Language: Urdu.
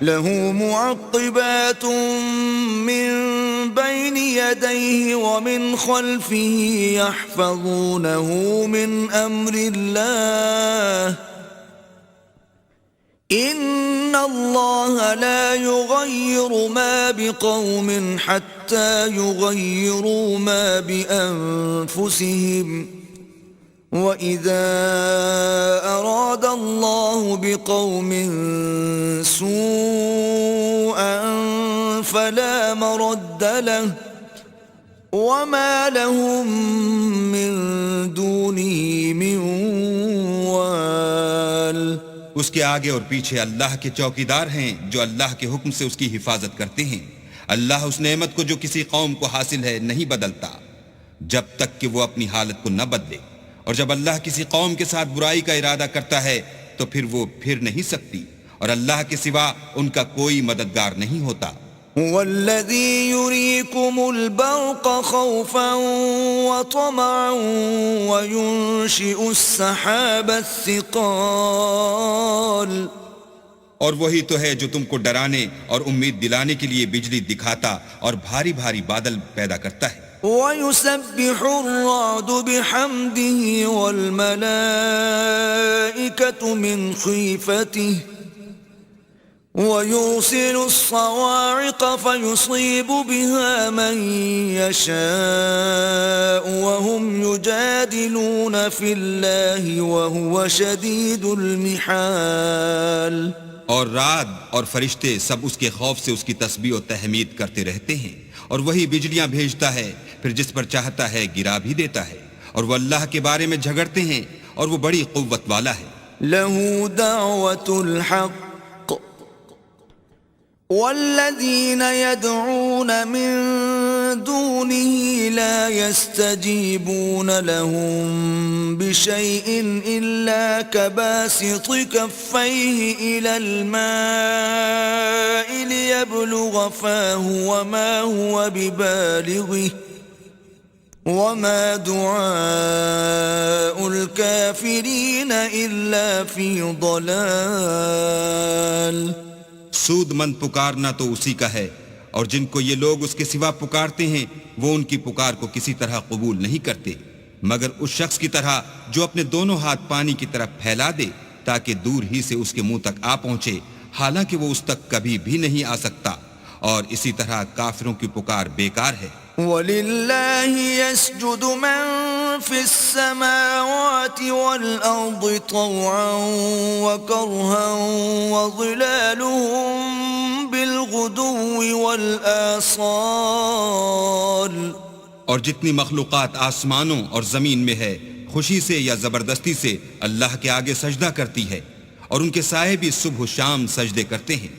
له معقبات من بين يديه ومن خلفه يحفظونه من أمر الله إن الله لا يغير ما بقوم حتى يغيروا ما بأنفسهم وَإِذَا أَرَادَ اللَّهُ بِقَوْمٍ سُوءًا فَلَا مَرَدَّ لَهُ وَمَا لَهُم مِّن دُونِهِ مِن وَالٍ۔ اس کے آگے اور پیچھے اللہ کے چوکیدار ہیں جو اللہ کے حکم سے اس کی حفاظت کرتے ہیں۔ اللہ اس نعمت کو جو کسی قوم کو حاصل ہے نہیں بدلتا جب تک کہ وہ اپنی حالت کو نہ بدلے، اور جب اللہ کسی قوم کے ساتھ برائی کا ارادہ کرتا ہے تو پھر وہ پھر نہیں سکتی، اور اللہ کے سوا ان کا کوئی مددگار نہیں ہوتا۔ وَالَّذِي يُرِيكُمُ الْبَرْقَ خَوْفًا وَطَمَعًا وَيُنشِئُ السَّحَابَ الثِّقَالَ، اور وہی تو ہے جو تم کو ڈرانے اور امید دلانے کے لیے بجلی دکھاتا اور بھاری بھاری بادل پیدا کرتا ہے۔ وَيُسَبِّحُ الرَّعْدُ بِحَمْدِهِ وَالْمَلَائِكَةُ مِنْ خِيفَتِهِ وَيُرْسِلُ الصَّوَاعِقَ فَيُصِيبُ بِهَا مَن يَشَاءُ وَهُمْ يُجَادِلُونَ فِي اللَّهِ وَهُوَ شَدِيدُ الْمِحَالِ۔ اور رعد اور فرشتے سب اس کے خوف سے اس کی تسبیح و تحمید کرتے رہتے ہیں، اور وہی بجلیاں بھیجتا ہے، پھر جس پر چاہتا ہے گرا بھی دیتا ہے، اور وہ اللہ کے بارے میں جھگڑتے ہیں اور وہ بڑی قوت والا ہے۔ لَهُ دَعْوَةُ الْحَقِّ وَالَّذِينَ يَدْعُونَ مِن دُونِهِ لَا يَسْتَجِيبُونَ لَهُم بِشَيْءٍ إِلَّا كَبَاسِطِ كَفَّيْهِ إِلَى الْمَاءِ لِيَبْلُغَ فَاهُ وَمَا هُوَ بِبَالِغِهِ وَمَا دُعَاءُ الْكَافِرِينَ إِلَّا فِي ضَلَالٍ۔ سود مند پکارنا تو اسی کا ہے، اور جن کو یہ لوگ اس کے سوا پکارتے ہیں وہ ان کی پکار کو کسی طرح قبول نہیں کرتے مگر اس شخص کی طرح جو اپنے دونوں ہاتھ پانی کی طرف پھیلا دے تاکہ دور ہی سے اس کے منہ تک آ پہنچے، حالانکہ وہ اس تک کبھی بھی نہیں آ سکتا، اور اسی طرح کافروں کی پکار بیکار ہے۔ وَلِلَّهِ يَسْجُدُ مَن فِي السَّمَاوَاتِ وَالْأَرْضِ طَوْعًا وَكَرْهًا وَظِلَالُهُم بِالْغُدُوِّ وَالْآصَالِ۔ اور جتنی مخلوقات آسمانوں اور زمین میں ہے خوشی سے یا زبردستی سے اللہ کے آگے سجدہ کرتی ہے، اور ان کے سائے بھی صبح و شام سجدے کرتے ہیں۔